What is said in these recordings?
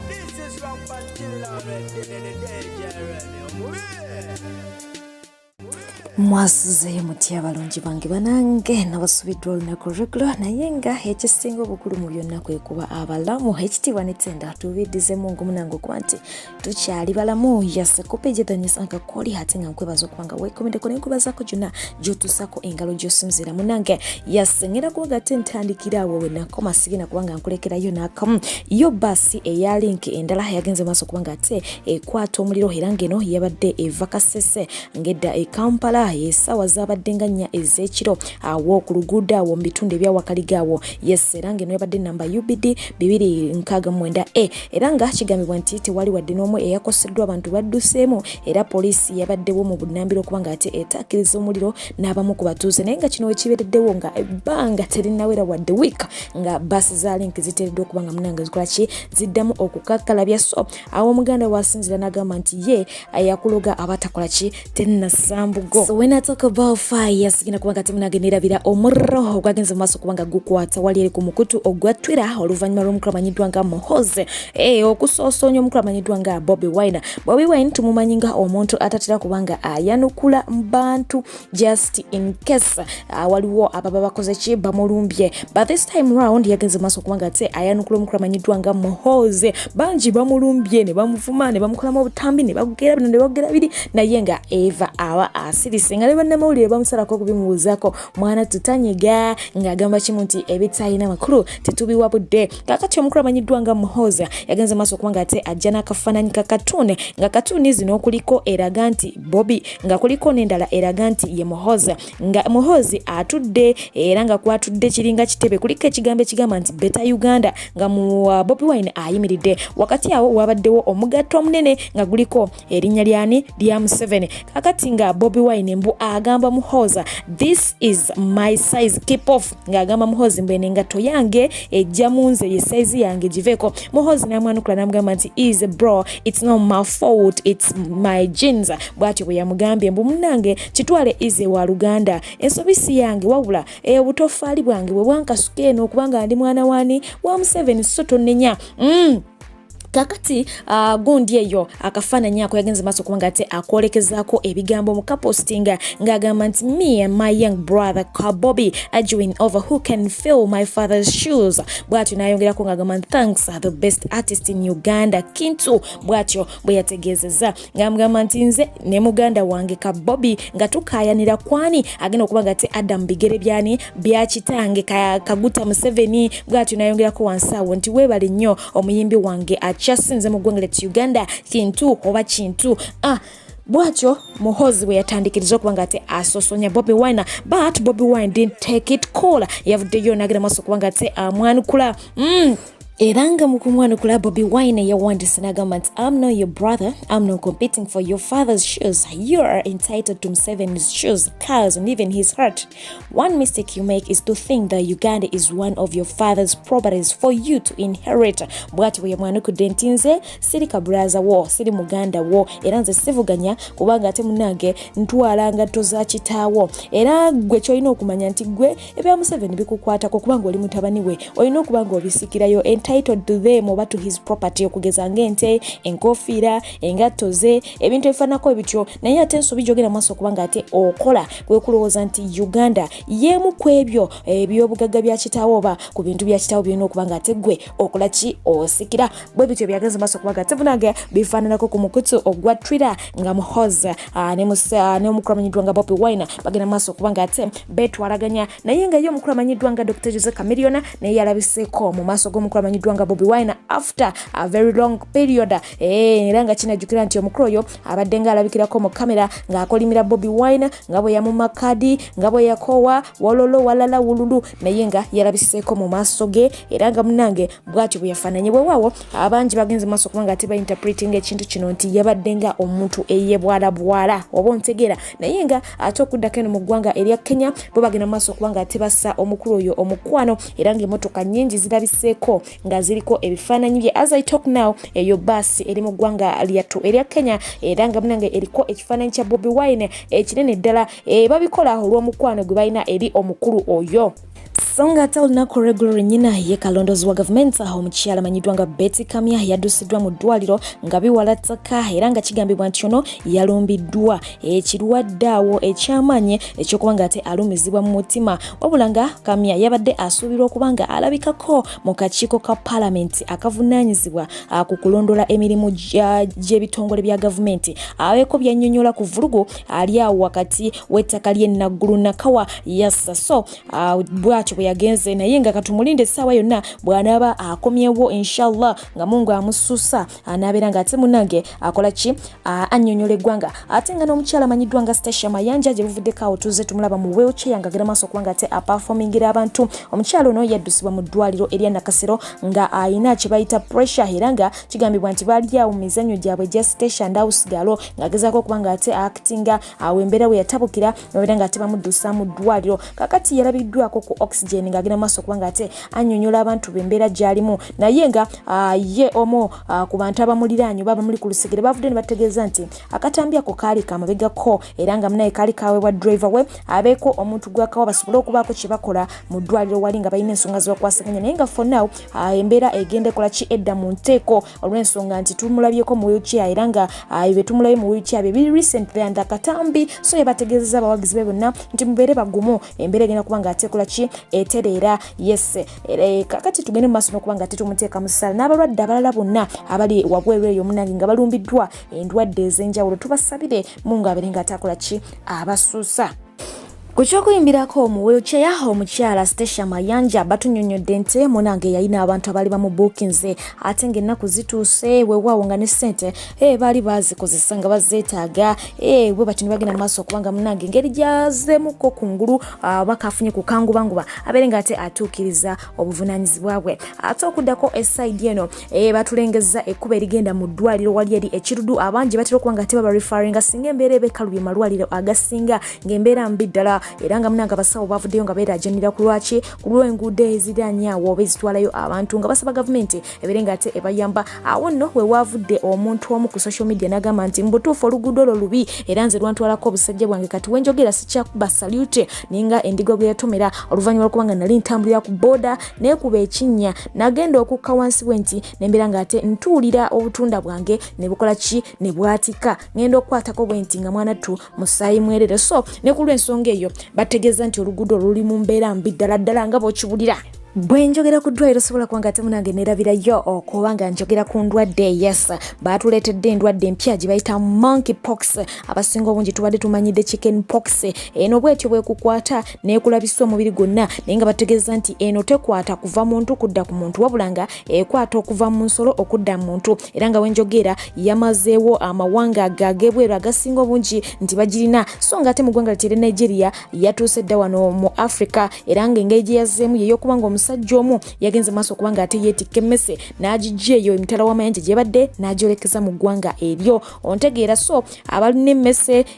This is from Pantilla in the day, mwasuze mutya balungi bange banange nabasubidde olunaku regular naye nga ekisinga obukulu mu byonna kwe kuba abalamu ekitiibwa n'ettenda tubiddizemu ngumunange okuba nti tukyali balamu yase kopeje danyisanga koli ate nga nkwebaza okuba nga weekomedeko n'enkubazaako gyonna gy'otuusako engalo gy'osinziira munange yase ngenda kuba gate ntandikira awo we nakoma sigenda kuba nga nkulekerayo n'akamu yo basi eya link endala yagenze maaso kuba nga ate ekwata omuliro era ng'eno yabadde eva kasese ng'edda e Kampala yesawa zabadde nga nnya ez'ekiro awo ku luguudo awo mu bitundu ebya Wakaligaawo era ng'eno yabadde namba UBD 269 era nga kigambibwa nti tewali wadde n'omu eyakoseddwa abantu badduseemu era poliisi yabaddewo mu bunnambiro okuba nga ate etakkiriza omuliro n'abamu ku batuuze naye nga kino wekibeereddewo nga ebbanga terinawera wadde wiika nga baasi za link ziteereddwa okuba nga munange zikolaki ziddamu okukakkalabya so awo omuganda wasinzira n'agamba nti ye yakuloga abatakola ki tennasambugo. So when I talk about fire sigina kuba kati munange nerabira omurro ogwagenze mu maaso kuba nga gukwata wali eri ku mukutu ogwa Twitter oluvannyuma lw'omukulu amanyiddwa nga muhoozi okusoosoonya omukulu amanyiddwa nga Bobi Wine. Bobi Wine tumumanyi nga omuntu atatera kubanga ayanukula mu bantu just in case waliwo ababa bakoze ki bamulumbye, but this time round yagenze mu maaso kuba nga ate ayanukula omukulu amanyiddwa nga muhoozi. Bangi bamulumbye ne bamuvuma ne bamukolamu obutambi ne bagera bino ne bagera biri naye nga eva awa asirise nga bannamawulire bamusalako kubimubuuzaako mwana tutanyiga ng'agamba kimu nti ebitalina makulu tetubiwabudde. Kakati omukulu amanyiddwa nga muhoozi yagenze maaso okuba nga ate ajja n'akafaananyi ka katuuni nga katuuni zino kuliko eraga nti Bobi nga kuliko n'endala eraga nti ye muhoozi nga muhoozi atudde era nga kwatudde kiringa kitebe kuliko ekigambo ekigamba nti Better Uganda nga mu Bobi Wine ayimiridde wakati awo wabaddewo omugatto omunene nga guliko erinnya lyani lya Museveni. Kakati nga Bobi Wine mbu agamba muhoozi this is my size keep off nga agamba muhoozi mbu enengato yange ejja munze ye size yange giveeko. Muhoozi n'amwanukula n'amugamba nti is bro it's not my fault it's my jeans bwatyo bwe yamugambye mbu munange kitwale ize wa Luganda ensobisi yange wabula obutofaali bwange bwe bwankasuka eno okubanga ndi mwana wani wa Museveni so tonnenya. Kakati gundi eyo akafaananyi ako yagenze maaso kuba nga ate akwolekezaako ebigambo mu kapostinga ng'agamba nti me and my young brother Bobi arguing over who can fill my father's shoes. Bwatyo n'ayongerako ng'agamba thanks the best artist in Uganda Kintu bwatyo bwe yategeezezza ng'amugamba nti nze ne muganda wange Bobi nga tukaayanira kwani agenda okuba nga ate adda mu bigere byani bya kitange Kaguta Museveni. Bwatyo n'ayongerako wansi awo nti weebale nnyo omuyimbi wange kyasinze mu ggwanga lya Uganda Kintu oba Kintu. Bwatyo muhoozi bwe yatandikiriza okuba nga ate asoosonya Bobi Wine, but Bobi Wine didn't take it cool. Yavuddeyo n'agenda maaso okuba nga ate amwanukula era nga mu kumwanukula Bobi Wine yawandiise n'agamba nti I'm not your brother, I'm not competing for your father's shoes, you are entitled to Museveni's shoes, cars and even his heart. One mistake you make is to think that Uganda is one of your father's properties for you to inherit. Bwati bwe yamwanukudde nti nze siri kabulaza wo siri muganda wo era nze sivuganya kubanga ate munange ntwala ngatto za kitaawo era gwe kyolina okumanya nti gwe ebya Museveni bikukwatako kubanga oli mutabani we olina okubanga obisikirayo entitled to them oba to his property okugeza ng'ente enkofiira engatto ze ebintu ebifaanako ebityo naye ate ensobi gyogera maaso okubanga ate okola kwe kulowooza nti Uganda yeemu ku ebyo ebyobugagga bya kitaawo oba ku bintu bya kitaawo byonna okubanga ate gwe okola ki osikira bwe bityo byagenze maaso okubanga ate bunange bifaananako ku mukutu ogwa Twitter nga muhoozi ne omukulu amanyiddwa nga Bobi Wine bagenda maaso okubanga ate betwalaganya naye nga ye omukulu amanyiddwa nga Dr. Jose Chameleone naye yalabiseeko mu maaso g'omukulu amanyiddwa nga Bobi Wine after a very long period era nga kinajjukira nti omukulu oyo abadde nga alabikirako mu kamera ng'akolimira Bobi Wine nga bwe yamumakadi nga bwe yakowa wololo walala wululu naye nga yalabiseeko mu maaso ge era nga munange bwatyo bwe yafaananye bwewaawo abangi bagenze maaso kubanga ate bainterpreting ekintu kino nti yabadde nga omuntu eyebwalabwala oba ontegeera naye nga ate okuddako eno mu ggwanga erya Kenya bo bagenda maaso kubanga ate bassa omukulu oyo omukwano era ng'emmotoka nnyingi zirabiseeko nga ziriko ebifaananyi bye as I talk now eyo basi eri mu ggwanga lyattu erya Kenya era nga munange eriko ekifaananyi kya Bobi Wine ekinene ddala babikola olw'omukwano gwe balina eri omukulu oyo. Songa olunaku regular nyina ye kalondozi wa gavumenti omukyala amanyiddwa nga Betty Kamya yaddusiddwa mu ddwaliro nga biwala ttaka era nga kigambibwa nti ono yalumbiddwa ekirwadde awo ekyamanye ekyokuba nga ate alumizibwa mu mutima wabula nga Kamya yabadde asuubirwa okuba nga alabikako mu kakiiko ka palamenti akavunaanyizibwa ku kulondola emirimu gy'ebitongole bya gavumenti abeeko byannyonnyola ku vulugu ali awo wakati w'ettaka ly'e Naggulu Nakawa Yassa bwatyo bwe yagenze naye nga katumulinde essaawa yonna bw'anaaba akomyewo inshallah nga Mungu amususa anaabera nga ate munange akola ki annyonnyola eggwanga ate nga n'omukyala amanyiddwa nga Stasha Mayanja gye buvuddeko awo tuze tumulaba mu wheelchair nga agenda maaso okuba nga ate aperformingira abantu omukyala ono yaddusibwa mu ddwaliro erya Nakasero nga ayina kye bayita pressure era nga kigambibwa nti baali awo mu mizannyo gyabwe gya Station Ndawusigalo ng'agezaako okuba nga ate actinga awo embeera we yatabukira era nga ate bamuddusa mu ddwaliro kakati yalabiddwako ku oxygen ng'agenda maaso okuba nga ate annyonnyola abantu b'embeera gy'alimu naye nga ye omu ku bantu abamuliraanyi oba abamuli ku lusegere bavudde ne bategeeza nti akatambi ako kaali kamabegako era nga munaye kaali kaweebwa driver we abeeko omuntu gw'akawa basobole okubaako kye bakola mu ddwaliro wali nga balina ensonga zibakwasaganya naye nga for now embeera egenda ekola ki edda mu nteeko olw'ensonga nti tumulabyeko mu wheelchair era nga be tumulabye mu wheelchair bye biri recently and akatambi so yebategeezeza abawagizi be bonna nti mubeere bagumu embeera egenda kuba nga atekola ki etereera yes kakati tugende mu maaso n'okuba nga tetumuteeka mu ssala n'abalwadde abalala bonna abali wabweru eyo munange nga balumbiddwa endwadde ez'enjawulo tubasabire Mungu abeere nga atakola ki abasuusa ku kyokuyimbirako mu wheelchair omukyala Stasha Mayanja batunnyonnyodde nti munange yalina abantu abaali bamubuukinze ate ng'ennaku zituuse weewaawo nga ne ssente baali bazikozesa nga bazeetaaga bwe bati ne bagenda mu maaso okubanga munange engeri gyazeemuko kungulu bakafunye ku kangubanguba abeere nga ate atuukiriza obuvunaanyizibwa bwe ate okuddako esaidi eno batulengeza ekkuba erigenda mu ddwaliro wali eri ekirudu abangi batera okuba nga ate baba referringa singa embeera ebeekalubye malwaliro agasinga ng'embeera mbi ddala era nga munanga abasawo bavuddeyo nga beerajanira ku lwaki ku lw'enguudo ezirannyawo oba ezitwalayo abantu nga basaba gavumenti ebeere nga ate ebayamba awo nno we waavudde omuntu omu ku social media n'agamba nti mbutuufu oluguudo olwo lubi era nze lwantwalako obusajja bwange kati wenjogera sikyakuba salute ninga endigo gwe yatomera oluvannyuma lw'okuba nga nali ntambulira ku booda neekuba ekinnya nagenda okukka wansi bwe nti nembeera nga ate ntuulira obutunda bwange ne bukola ki ne bwatika ngenda okukwatako bwe nti nga mwanattu musaayi mwerere so ne ku lw'ensonga eyo bategeeza nti oluguudo luli mu mbeera mbi ddala nga bw'okibulira bwe njogera ku ddwaliro sobola kuba nga ate munange neerabirayo okuba nga njogera ku ndwadde yes baatuleetedde endwadde empya gye bayita monkey pox abasinga obungi tubadde tumanyidde chicken pox eno bwetyo bwekukwata neekulabisa omubiri gwonna naye nga bategeeza nti eno tekwata kuva muntu kudda ku muntu wabula nga ekwata okuva mu nsolo okudda mu muntu era nga wenjogera yamazeewo amawanga ag'ebweru agasinga obungi nti bagirina so nga ate mu ggwanga litere Nigeria yatuuse dda wano mu Africa era nga engeri gye yazzeemu yeyokuba nga omusajja omu yagenze maaso okuba nga ate yeetikka emmese n'agijja eyo emitala w'amayanja gye badde n'agyolekeza mu ggwanga eryo ontegeera so abalina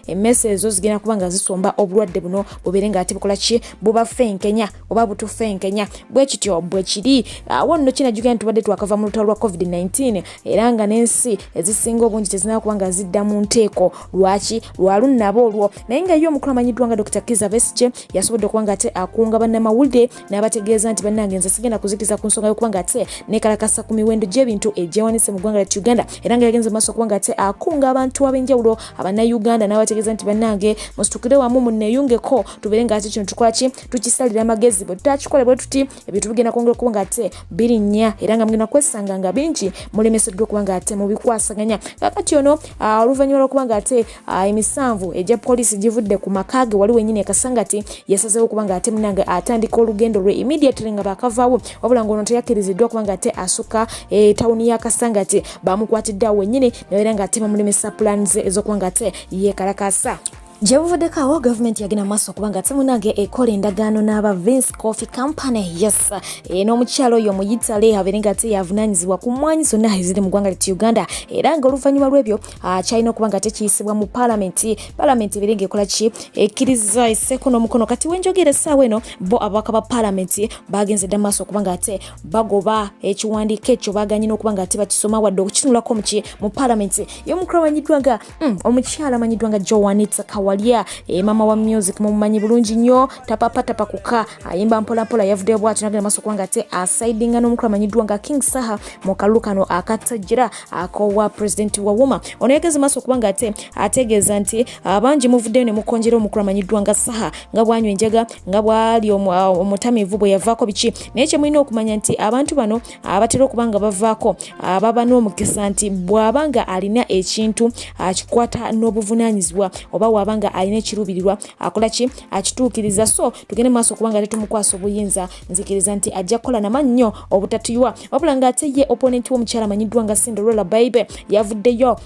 emmese ezo zigenda kuba nga zisomba obulwadde buno bubeere nga ate bukola ki bubafenkenya oba butufenkenya bwe kityo bwe kiri awo nno kinajjukira nti tubadde twakava mu lutalo lwa COVID-19 era nga n'ensi ezisinga obungi tezinaba kuba nga zidda mu nteeko lwaki lwa lunnaba olwo naye nga ye omukulu amanyiddwa nga Dr. Kizza Besigye yasobodde okuba nga ate akunga bannamawulire n'abategeeza nti bannange nze sigenda kuzikiriza ku nsonga y'okuba nga ate neekalakasa ku miwendo gy'ebintu egyewanise mu ggwanga lya Uganda era nga yagenze maaso okuba nga ate akunga abantu ab'enjawulo abannayuganda n'abategeeza nti bannange musitukire wamu munneeyungeko tubeere nga ate kino tukola ki tukisalira amagezi bwe tutakikole bwe tuti ebintu bigenda kwongera okuba nga ate birinnya era nga mugenda kwesanga nga bingi mulemeseddwa okuba nga ate mubikwasaganya kakati ono oluvannyuma lw'okuba nga ate emisanvu egya poliisi givudde ku maka ge wali wenyini ekasangati yasazeewo okuba nga ate munange atandika olugendo lwe immediately nga bakavaawo wabula ng'ono teyakkiriziddwa okuba nga ate asuka tawuni y'akasangati bamukwatidde awo wenyini nabeera nga ate bamulemesa plans ez'okuba nga ate yeekalakasa gye buvuddeko awo gavumenti yagenda maaso okuba nga ate munange ekola endagaano n'aba Vince Coffee Company yes n'omukyalo oyo mu Italy abeere nga ate yavunaanyizibwa ku mmwanyi zonna eziri mu ggwanga lya Uganda era nga oluvannyuma lw'ebyo kyalina okuba nga tekiyisibwa mu palamenti ebeere ng'ekola ki ekkiriza esseeko n'omukono kati wenjogera essaawa eno bo ababaka ba palamenti bagenze dda maaso okuba nga ate bagoba ekiwandiiko ekyo baganye n'okuba nga ate bakisoma wadde okukitunulako mu palamenti y'omukulu amanyiddwa nga omukyala amanyiddwa nga Joanita Kawa Walia mama wa music mumanyi bulungi nnyo tapapa kuka ayimba mpola yavudde bwatu nagenda maso kubanga ate asidinga n'omukulu amanyiddwa nga King Saha mu kalulu kano akatajjira akowa president wa Woma ono yageze maso kubanga ate ategeeza nti abangi muvuddeyo ne mukonjera omukulu amanyiddwa nga Saha nga bwanywa enjaga nga bwali omutamivu bwe yavaako biki naye kye mulina okumanya nti abantu bano abatera okubanga bavaako baba n'omukisa nti bw'abanga alina ekintu akikwata n'obuvunaanyizibwa oba wabanga alina ekiruubirirwa akola ki akituukiriza so tugende maaso kubanga tetumukwasa obuyinza nzikiriza nti ajja kukola namannyo obutatuywa wabula ng'ate ye opponent w'omukyala amanyiddwa nga Cinderella Baby yavuddeyo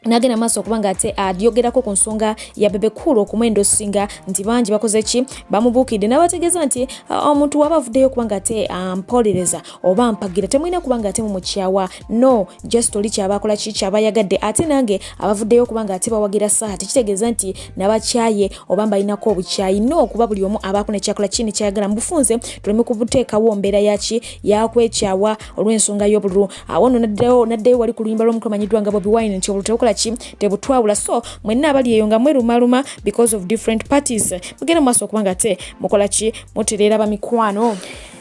nagenda maaso okubanga ate adyogerako ku nsonga ya Bebe Cool okumwendo singa nti bangi bakoze ki bamubuukidde n'abategeeza nti omuntu waba avuddeyo kubanga ate ampolereza oba mpagira temulina kubanga ate mumukyawa no just oli kyabakola ki kyabayagadde ate nange abavuddeyo kubanga ate bawagira Saha tekitegeeza nti nabakyaye oba mbalinako obukyayi no kuba buli omu abaako nekyakola ki nekyayagala mu bufunze tuleme kubuteekawo mbeera yaki yakwekyawa olw'ensonga y'obululu awono naddeyo wali ku luyimba lw'omukulu amanyiddwa nga Bobi Wine nti obululu tebukola ki tebutwawula so mwenna abali eyo nga mwerumaluma because of different parties mugenda maaso okubanga ate mukola ki mutereera bamikwano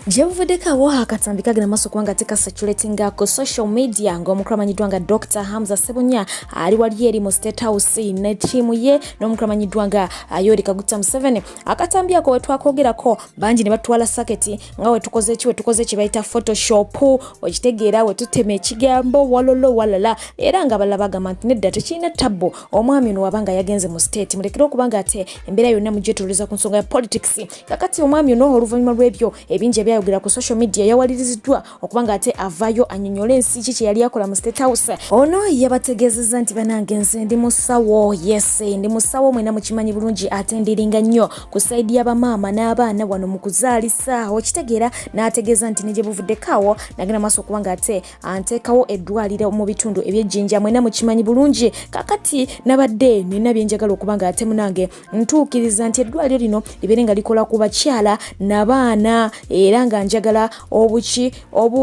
Jevuddeko akatambi kagenda maaso kubanga tekasatulatinga ku social media ng'omukulu amanyiddwa nga Dr. Hamza Ssebunya ali wali eri mu State House ne ttiimu ye n'omukulu amanyiddwa nga Yoweri Kaguta Museveni akatambi ako wetwakogerako bangi ne batwala saketi nga wetukoze ki bayita photoshop okitegeera wetutema ekigambo walolo walala era nga balala bagamba nti nedda tekirina tabbo omwami ono wabanga yagenze mu state mulekera okubanga ate embeera yonna mugyetuliriza ku nsonga ya politics kakati omwami ono oluvannyuma lw'ebyo ebingi yayogera ku social media yawaliriziddwa okubanga ate avayo anyonyole ensi kiki yali akola mu State House ono yabategeezezza nti banange nze ndi musawo yes ndi musawo mwena mukimanyi bulungi ate ndiringa nnyo ku saidi y'abamaama n'abaana wano mu kuzaalisa okitegeera n'ategeeza nti ne gye buvuddeko nagenda maaso okubanga ate anteekawo eddwaliro mu bitundu eby'ejjinja mwena mukimanyi bulungi kakati nabadde nina byenjagala okubanga ate munange ntuukiriza nti eddwaliro lino libeere nga likola ku bakyala n'abaana era nga njagala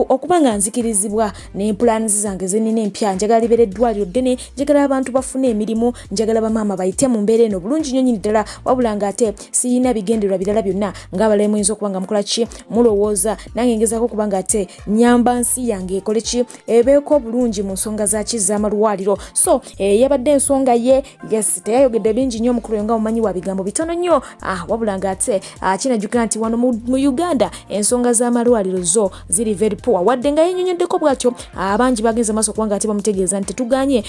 okubanga nzikirizibwa ne plans zange zenina empya njagala libere eddwaliro ddene njagala abantu bafune emirimu njagala bamaama bayite mu mbeera eno bulungi nnyo nyini ddala wabula nga ate siyina bigendererwa birala byonna ng'abalamu muyinza okubanga mukola ki mulowooza nange ngezaako okubanga ate nyamba nsi yange ekole ki ebeeko bulungi mu nsonga zaki z'amalwaliro so yabadde ensonga ye yes teyayogedde bingi nnyo omukulu nga mumanyi wa bigambo bitono nnyo wabula nga ate kinajjukira nti wano mu Uganda ensonga z'amalwaliro zo ziri very poor wadde nga yenyonyoddeko bwatyo abangi bagenze maaso kubanga ate bamutegeeza nti tuganye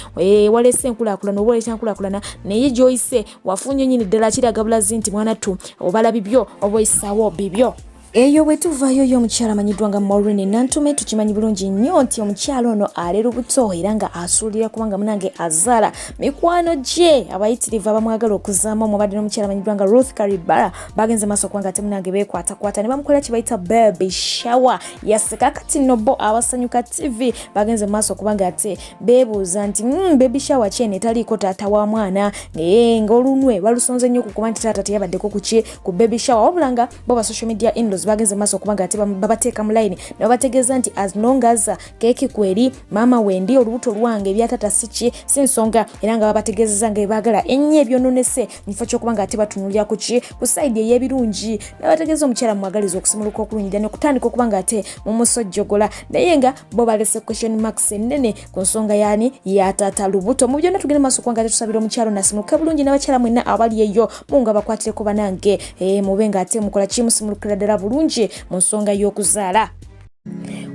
walese enkulaakulana oba oleta enkulaakulana naye gy'oyise wafunye nyini ddala kiraga bulazi nti mwana tu obala bibyo oba oyisaawo bibyo eyo bwetuvayo y'omukyala amanyiddwa nga Maureen Nantume tukimanyi bulungi nnyo nti omukyala ono ali lubuto era nga asuulira kubanga munange azaala mikwano gye abayitirivu abamwagala okuzaama omubadde n'omukyala amanyiddwa nga Ruth Karibara bagenze maaso kubanga ate munange beekwatakwata ne bamukolera kye bayita baby shower yaseka kati nno bo abasanyuka TV bagenze maaso kubanga ate beebuuza nti baby shower kyene etaliiko taata wa mwana ng'olunwe balusonze nnyo kukuba nti taata teyabaddeko ku baby shower wabula nga bo ba social media bagenze maaso okubanga ate babateeka mu line ne babategeeza nti as long as keeki kweri maama wendi olubuto lwange ebyatata si nsonga era nga babategeezeza nga ebaagala ennyo ebyononese mu kifo ky'okubanga ate batunulira ku saidi ey'ebirungi ne bategeeza omukyala mumwagaliza okusimuluka okulungi ne kutandika okubanga ate mumusojjogola naye nga bo balese question marks ennene ku nsonga yaani ya Tata lubuto mu byonna tugende maaso okubanga ate tusabira omukyala nasimuluka bulungi n'abakyala mwenna abali eyo munga bakwatireko banange mube nga ate mukola kimusimulukira ddala bulungi mu nsonga y'okuzaala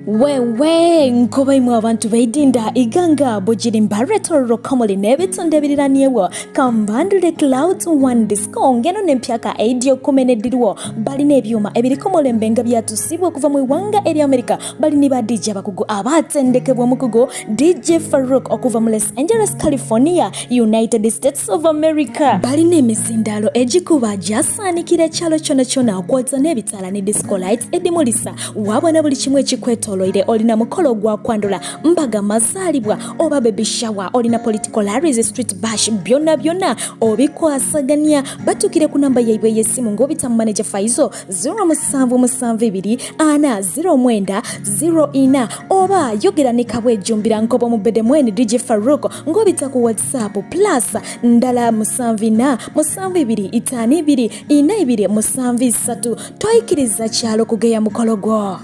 wewe nkobaimu abantu baidinda iganga bojiri mbaretoro kamole nebitonde ebiriraniewo kambandule clouds one disco ngeno nempyaka aidio kumenediriwo balina ebyuma ebirikomole mbenga byatusibwa okuva mu iwanga eri America balini ba DJ abakugu abatendekebwa mukugu DJ Farouk okuva mu Los Angeles California United States of America balina emizindalo egikuba jasanikira kyalo kyona kyona okwotsa n'ebitala ne disco lights edimulisa wabona buli kimwe ekikwetolodde weetoloire olina mukolo gwa kwandula mbaga mazaalibwa oba baby shower olina political rallies street bash byonna obikwasaganya batukire ku namba yaibwe y'essimu ng'obita mu manager Faizo 0772 oba yogera ne Kabwejjumbira Nkobo mu Bedemweni DJ Faruko ng'obita ku WhatsApp plus ndala 745252 toyikiriza kyalo kugeya mukolo gwo.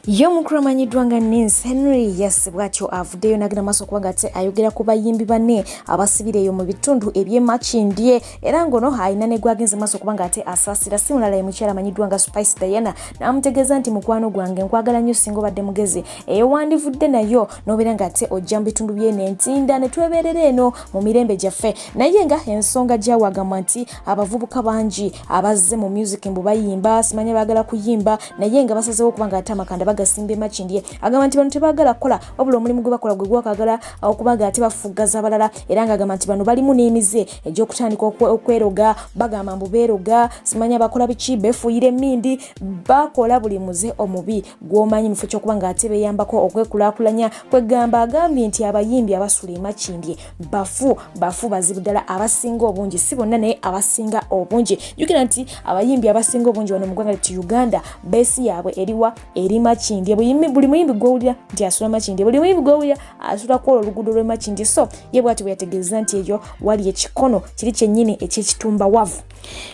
Yo mukuru amanyiddwa nga Nancy Henry yes bwatyo avuddeyo nagenda maaso kubanga ate ayogera ku bayimbi banne abasibireyo mu bitundu eby'emakindye era ngono ayina ne gwagenze maaso kubanga ate asaasira si mulala ye mukyala amanyiddwa nga Spice Diana n'amutegeeza nti mukwano gwange nkwagala nnyo singa obadde mugezi eyo wandivudde nayo n'obeera nga ate ojja mu bitundu by'enentinda ne twebeerera eno mu mirembe gyaffe naye nga ensonga gyawagamba nti abavubuka bangi abazze mu music mbu bayimba simanya baagala kuyimba naye nga basazeewo okubanga ate amakanda bagasimba emakindye agamba nti bano tebaagala kukola wabula omulimu gwe bakola gwe gwakagala okubaga ate bafugaza abalala era nga agamba nti bano balimu n'emize egy'okutandika okweroga bagamba mbu beeroga simanya bakola biki beefuuyira emmindi bakola buli muze omubi gw'omanyi mufo ky'okuba nga ate beeyambako okwekulaakulanya kwegamba agambye nti abayimbi abasula emakindye bafu bazibu ddala abasinga obungi si bonna naye abasinga obungi jjukira nti abayimbi abasinga obungi wano mu ggwanga ly'e Uganda beesi yaabwe eriwa eri makindye buli muyimbi gw'owulira nti asula makindye buli muyimbi gw'owulira asula kwola oluguudo lw'emakindye so ye bw'ati bwe yategeeza nti eyo wali ekikono kiri kyennyini eky'ekitumba wavu.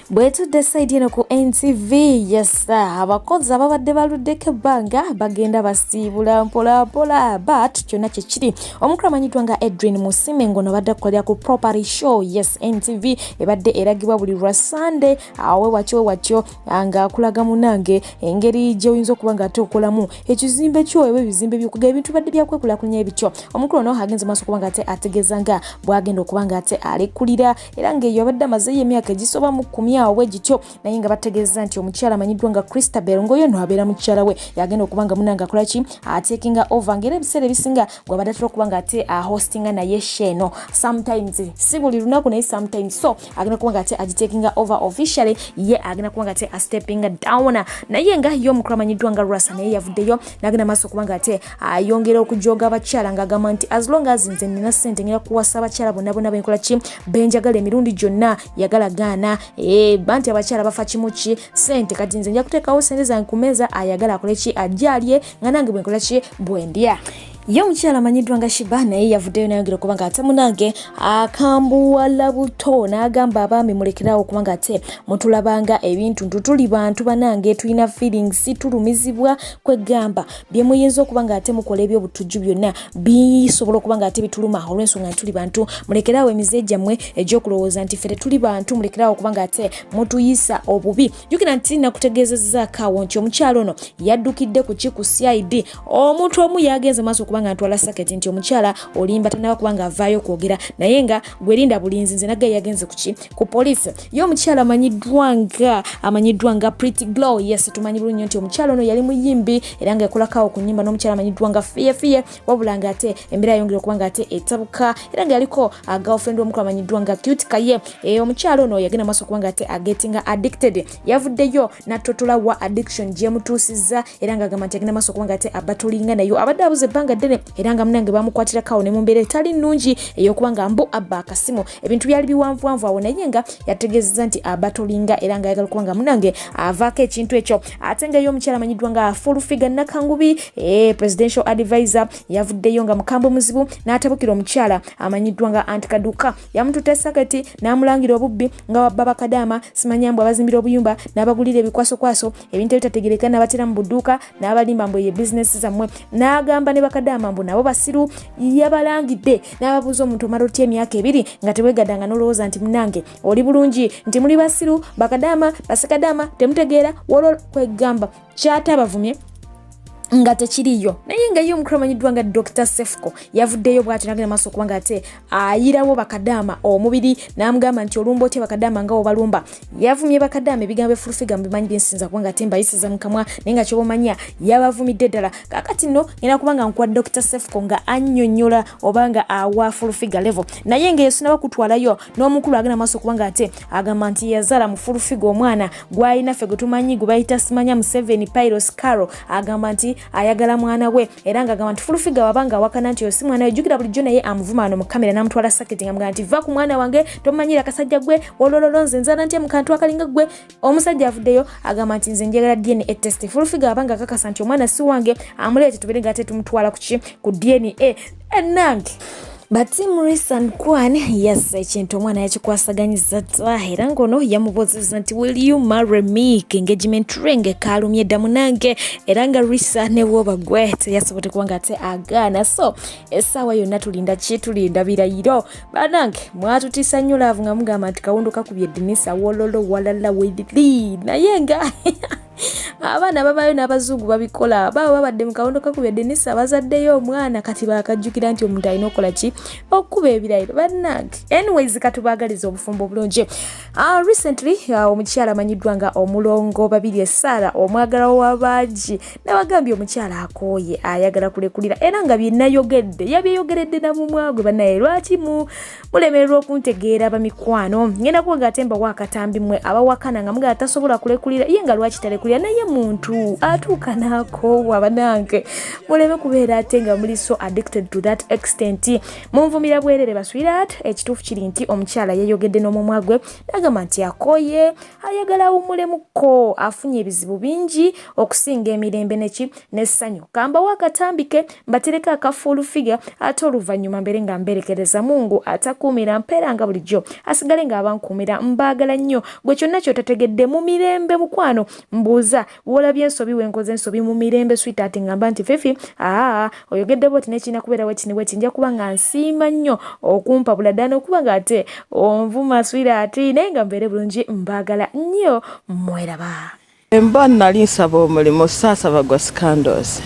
Bwetudde side eno ku NTV yes abakozi ababadde baluddeko ebbanga bagenda basiibula mpolampola but kyonna kyekiri omukulu amanyiddwa nga Edwin Musime ngono badde kukolera ku property show yes NTV ebadde eragibwa buli lwa Sunday awe watyo nga akulaga munange engeri gy'oyinza okuba nga ate okolamu ekizimbe kyo ewe ebizimbe by'okuga ebintu badde byakwekulakulanya ebityo omukulu ono agenze maaso okuba nga ate ategeeza nga bwagenda okuba nga ate alekulira era ng'eyo abadde amazeeyo emyaka egisoba mu 10 awo gityo naye nga bategeeza nti omukyala amanyiddwa nga Christabel ngoyo no abeera mukyala we yagenda okuba nga munanga akola ki atekinga over ngera ebiseera ebisinga gwabadde atera okuba nga ate hostinga naye sheno sometimes si buli lunaku naye sometimes so agenda okuba nga ate agitakinga over officially ye agenda okuba nga ate stepping down naye nga yo omukulu amanyiddwa nga Rasa naye yavuddeyo nagenda maaso okuba nga ate ayongera okujoga abakyala ng'agamba nti as long as nze nina ssente ngera kuwasa abakyala bonna benkola ki benjagala emirundi gyonna yagala gaana banti abakyala bafa kimuki sente kati nze nja kuteekawo sente zange ku meeza ayagala akole ki ajjalye nga nange bwenkola ki bwendya. Ye mukyala amanyiddwa nga Shiba naye yavuddeyo nayongera okuba nga ate munange akambuwa lubuto n'agamba abaami mulekerawo okuba nga ate mutulabanga ebintu tuli bantu banange tulina feelings tulumizibwa kwegamba bye muyinza okuba nga ate mukola eby'obutujju byonna bisobola okuba nga ate bituluma olw'ensonga tuli bantu mulekerawo emize gyammwe egy'okulowooza nti ffe tuli bantu mulekerawo okuba nga ate mutuyisa obubi jjukira nti nakutegeezezzaako awo nti omukyala ono yaddukidde ku ki ku CID omuntu omu yagenze maaso kubanga ntwala saketi nti omukyala olimba tanaba kubanga avaayo kwogera naye nga gwerinda bulinzi nze nagge yagenze kuki ku police yo omukyala amanyiddwa nga Pretty Glow yes tumanyi bulungi nti omukyala ono yali muyimbi era nga yakolakawo ku nnyimba n'omukyala amanyiddwa nga fiye wabula nga ate embeera yayongera okuba nga ate etabuka era nga yaliko girlfriend w'omukulu amanyiddwa nga Cute Kaye omukyala ono yagenda maaso okuba nga ate agetinga addicted yavuddeyo natotola wa addiction gyemutuusizza era nga agamba nti yagenda maaso okuba nga ate abatolinga nayo abadde abuze ebbanga ddene era nga munange bamukwatirakaawo ne mu mbeera etali nnungi ey'okuba nga mbu abba akasimu ebintu byali biwanvuwanvu awo naye nga yategeezezza nti abatolinga era nga ayagala okuba nga munange avaako ekintu ekyo ate nga y'omukyala amanyiddwa nga full figure Nakangubi presidential advisor yavuddeyo nga mukambwe muzibu n'atabukira omukyala amanyiddwa nga Antikaduka yamututa esaketi n'amulangira obubbi nga wabba bakadaama simanyambu abazimbira obuyumba n'abagulira ebikwasokwaso ebintu ebitategerekeka n'abatera mu budduuka n'abalimba mbu ye bizinesi zammwe n'agamba ne bakadaama mbu nabo basiru yabalangidde n'ababuuza omuntu omala otya emyaka 2 nga teweegaddanga n'olowooza nti munange oli bulungi nti muli basiru bakadaama basekadaama temutegeera wolo kwegamba kyatabavumye nga tekiriyo naye nga ye omukulu amanyiddwa nga Dr. Sefco yavuddeyo bw'atyo n'agenda maaso okuba nga ate ayirawo bakadaama omubiri n'amugamba nti olumba otya bakadaama nga obalumba yavumye bakadaama ebigambo efulufiga mubimanyi byensinza kuba nga ate mbayisiza mu kamwa naye nga kyobamanya yabavumidde ddala kaakati nno ngenda kuba nga nkuwa Dr. Sefco nga annyonnyola oba nga awa fulufiga level naye nga yesu nabakutwalayo n'omukulu agenda maaso okuba nga ate agamba nti yazaala mu fulufiga omwana gw'alina ffe gwe tumanyi gwe bayita simanya Museveni Pyros Caro agamba nti nti ayagala mwana we era ng'agamba nti full figure wabanga awakana nti osi mwana we jjukira bulijjo naye amuvuma wano mu kamera n'amutwala saketi ng'amugamba nti va ku mwana wange tomanyira akasajja gwe wolololo nze nzaala ntya mu kantu akalinga gwe. Omusajja avuddeyo agamba nti nze njagala DNA test. Full figure wabanga akakasa nti omwana si wange amuleete tubeere ng'ate tumutwala ku DNA ennange. But Maureen Nantume yassa ekintu omwana yakikwasaganyiza Tata era ngono yamubuuziza nti will you marry me, engagement ring kalumye eddamu nange era nga Risa ne woba gwe teyasobodde kuba nga ate agaana. So essaawa yonna tulinda ki? Tulinda birayiro banange. Mwatutiisa nnyo laavu nga mugamba nti kawundu kakubye Denisa wololo walala welili naye nga abaana babayo n'abazungu babikola baba babadde mu kawondo kakubya Denisa bazaddeyo omwana kati bakajjukira nti omuntu alina okukola ki? Okuba ebirayiro bannange. Anyways katubagaliza obufumbo bulungi. Recently omukyala amanyiddwa nga omulongo Babirye omwagala w'abaagi n'abagambye omukyala akooye ayagala kulekulira era nga byennayogedde yabyeyogeredde na mu mwagwe bannaye lwaki mulemererwa okuntegeera bamikwano ngenda kuba nga atemba wakatambi mmwe abawakana nga mugala tasobola kulekulira ye nga lwaki talekulira naye muntu atuuka n'akoowa banange muleme kubeera ate nga muli so addicted to that extent. Munvumira bwerere baswirat ekituufu kiri nti omukyala yayogedde n'omumwa gwe n'agamba nti akooye ayagala awummulemuko afunye ebizibu bingi okusinga emirembe n'essanyu kamba wakatambike mbatereka akafuulu figa ate oluvannyuma mbere nga mberekereza Mungu atakuumira mpeera nga bulijjo asigale ng'abankuumira mbaagala nnyo gwe kyonna kyotategedde mu mirembe mukwano mbuuza wolabye ensobi wenkoze ensobi mu mirembe sweetheart ngamba nti fifi oyogedde bwoti nekirina kubeera wekiniweki nja kuba nga nsiima nnyo okumpa buladdaana okuba nga ate onvuma sweetheart naye nga mbeere bulungi mbaagala nnyo mweraba. Emba nali nsaba omulimu saasaba gwa scandals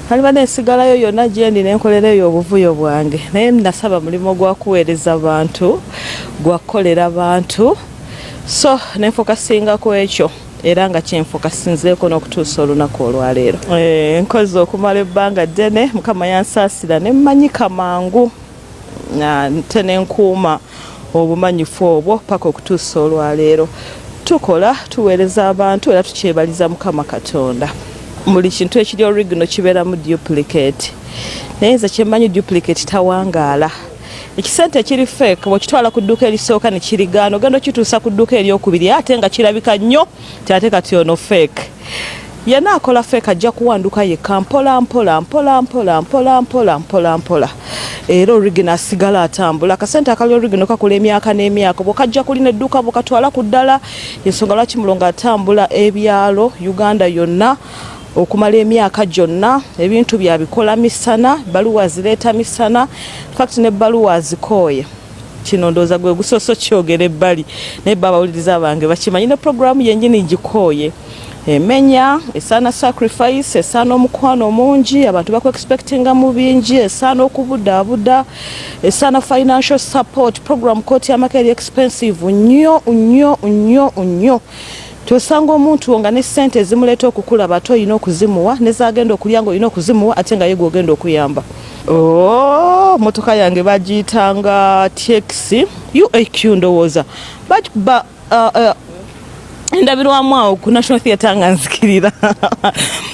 aliba nesigalayo yonna gyendi nenkolereyo obuvuyo bwange naye nasaba mulimu gwa kuweereza bantu gwa kukolera bantu so nenfokasinga ku ekyo era nga kyenfokasinzeeko n'okutuusa olunaku olwaleero. Nkoze okumala ebbanga ddene mukama yansaasira ne mmanyika mangu nte nenkuuma obumanyifu obwo paka okutuusa olwaleero. Tukola tuweereza abantu era tukyebaliza mukama Katonda. Buli kintu ekiri original kibeeramu duplicate naye nze kyemmanyi duplicate tawangaala. Ekisente kiri fake bw'okitwala ku dduuka erisooka ne kirigaano genda okituusa ku dduuka eryokubiri ate nga kirabika nnyo ate kati ono fake. Yenna akola fake ajja kuwanduka yekka mpola mpola mpola mpola mpola mpola mpola mpola era original asigala atambula. Akasente akali original kakola emyaka n'emyaka bw'okajja kulina edduuka bw'okatwala ku ddala ensonga lwaki mulongo atambula ebyalo Uganda yonna okumala emyaka gyonna ebintu byabikola misana baluwa zireeta misana fact ne baluwa zikooye kino ndooza gwe gusoso kyogera ebbali naye babawuliriza bange bakimanyi ne programu yennyini gikooye emenya esaana sacrifice esaana omukwano mungi abantu baku expectinga mu bingi esaana okubudaabuda esaana financial support program kooti y'amaka eri expensive nnyo nnyo nnyo nnyo. Tosanga omuntu nga ne ssente ezimuleeta okukula bato olina okuzimuwa nezagenda okulya nga olina okuzimuwa ate nga ye gw'ogenda okuyamba. Motoka yange bagiyitanga taxi UAQ ndowooza endabirwamu awo ku National Theatre nga nzikirira.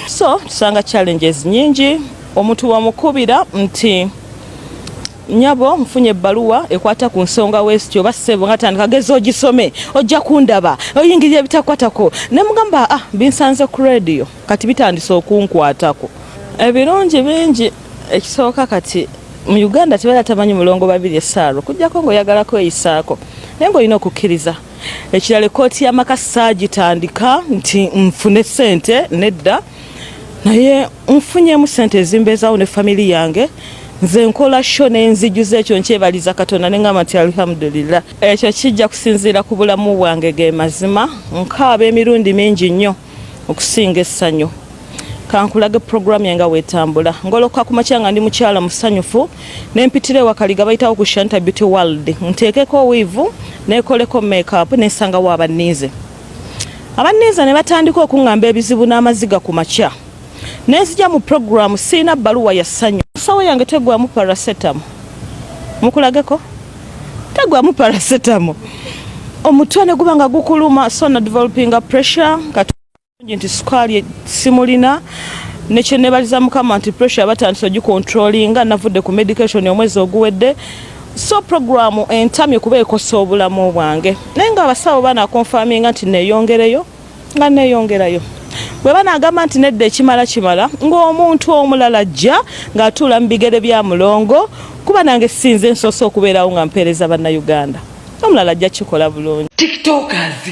So tusanga challenges nyingi. Omuntu wamukubira nti nyabo mfunye ebbaluwa ekwata ku nsonga West oba ssebo nga tandika gezo ogisome ojja kundaba oyingirira ebitakwatako ne mugamba binsanze ku radio kati bitandise okunkwatako ebirungi bingi. Ekisooka kati mu Uganda tebera tamanyi mulongo Babirye kujjako ng'oyagalako eyisaako naye ng'olina okukkiriza. Ekirala kooti y'amaka saagitandika nti nfune ssente nedda naye nfunyemu ssente ezimbeezaawo ne family yange nze nkola sho n'enzijuza ekyo nkyebaliza Katonda ne ngamba nti alhamdulillah ekyo kijja kusinziira ku bulamu bwange ge mazima nkaaba emirundi mingi nnyo okusinga essanyu. Kankulage programu yenga wetambula ngoloka ku makya nga ndi mukyala musanyufu nempitire wakaliga bayitawo ku Shanta Beauty World nteekeko weave nekoleko makeup nesanga wabanize abanize ne batandika okungamba ebizibu n'amaziga ku makya nenzija mu programu sina baluwa ya ssanyu sawa yange tegwamu paracetamol mukulageko tegwamu paracetamol omutwe gubanga gukuluma so na developing pressure nti sukali simulina nekye nebaliza mukama nti pressure batandise ogicontrollinga navudde ku medication omwezi oguwedde so programu entamye kuba ekosa obulamu bwange naye nga abasawo banakonfaminga nti neeyongereyo nga neeyongerayo bwe banagamba nti nedda ekimala kimala ng'omuntu omulala ajja ng'atuula mu bigere bya mulongo kuba nange sinze nsoose okubeerawo nga mpeereza bannayuganda omulala ajja kikola bulungi. TikTokers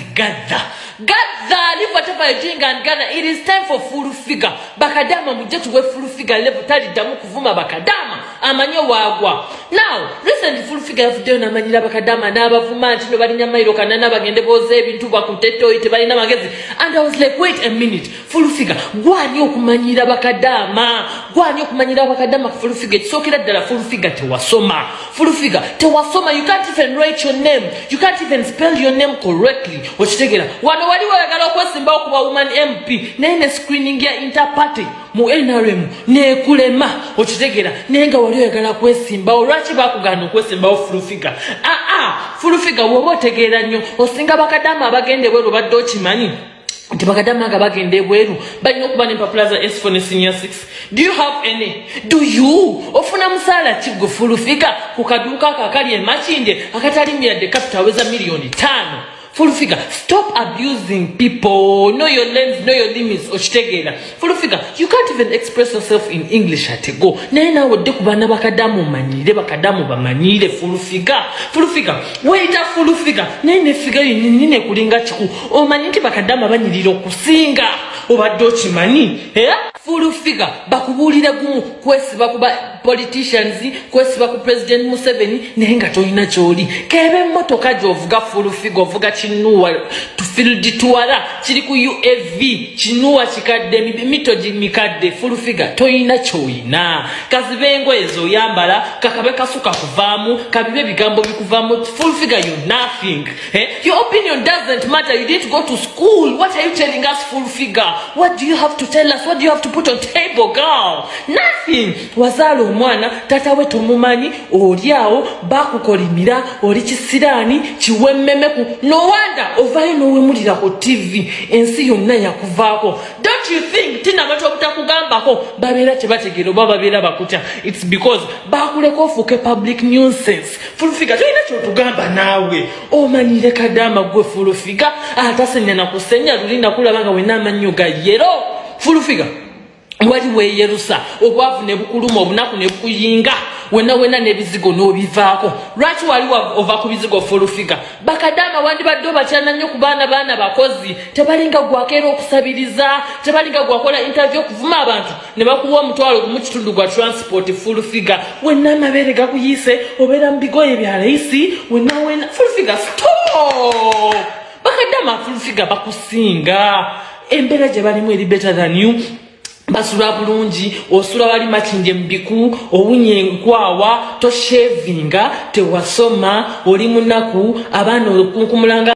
Gaza, leave whatever you're doing and Ghana. It is time for full figure. Bakadama mujja tuwe full figure level tali damu kuvuma bakadama. Amanyo wagwa. Now, recently full figure video na manyira bakadama na abavuma ntino bali nyamairo kanana bagende boze ebintu bakuteto ite bali na magezi. And I was like, wait a minute. Full figure. Gwani okumanyira bakadama. Gwani okumanyira bakadama full figure. So kila dala full figure tewasoma. Full figure tewasoma. You can't even write your name. You can't even spell your name correctly. Ochitegera. Wano wali wagala okwesimba okuba woman MP nene screening ya interparty mu NRM ne kulema okitegera nenga wali wagala kwesimba olwaki bakugana okwesimba full figure full figure wobo tegera nnyo osinga bakadama abagende bweru badde okimanyi nti bakadama nga bagende bweru balina okuba ne Plaza S4 ne senior 6. Do you have any? Do you? Ofuna musala kigo full figure ku kaduka kakali emachinde akatalimira de capital weza milioni 5. Full figure, stop abusing people. Know your lanes, know your limits. Ochitegera. Full figure, you can't even express yourself in English at go. Nena wode kubana bakadamu manire bakadamu bamanyire full figure. Full figure, wait a full figure. Nene figure nine kulinga chiku. Omanyiti bakadamu banyiriro kusinga. Obadochi mani. Full figure, bakubulira gumu kwesi bakuba politicians, kwesi baku President Museveni nenga toyina choli. Kebe motoka jovuga full figure vuga chinuwa tufildi tuwala chiri ku UAV chinuwa chikadde mitoji mikadde full figure toyina choyina kazibengo ezo yambala kakabe kasuka kuvamu kabibe bigambo bikuvamu full figure you nothing. Your opinion doesn't matter. You didn't go to school. What are you telling us full figure? What do you have to tell us? What do you have to put on table, girl? Nothing. Wazalo mwana tata wetu mumanyi oliao bakukolimira oli kisirani chiwemmemeku no wonder ovayo no wemulira ku TV ensi yonna yakuvaako. Don't you think tina bato obutakugambako babeera tebategero babeera bakuta? It's because bakuleko ofuke public nuisance. Full figure toyina kyotugamba naawe omanyire kadama gwe full figure atasenya na kusenya lulinda kulabanga wena amanyo ga yero. Full figure wali weyerusa obwavu ne bukuluma obunaku ne bukuyinga wena nebizigo nobivaako. Lwaki wali ova ku bizigo full figure? Bakadama wandi baddo batyana nnyo ku baana bakozi tebalinga gwakera okusabiriza tebalinga gwakola interview okuvuma abantu ne bakuwa omutwalo mu kitundu gwa transport full figure wena amabere gakuyise obeera mu bigoye bya layisi wena full figure stop. Bakadama full figure bakusinga embeera gye balimu eri better than you. Basura bulungi osura wali machinje mbiku owunye nkwawa to shavinga tewasoma oli munaku abana okunkumulanga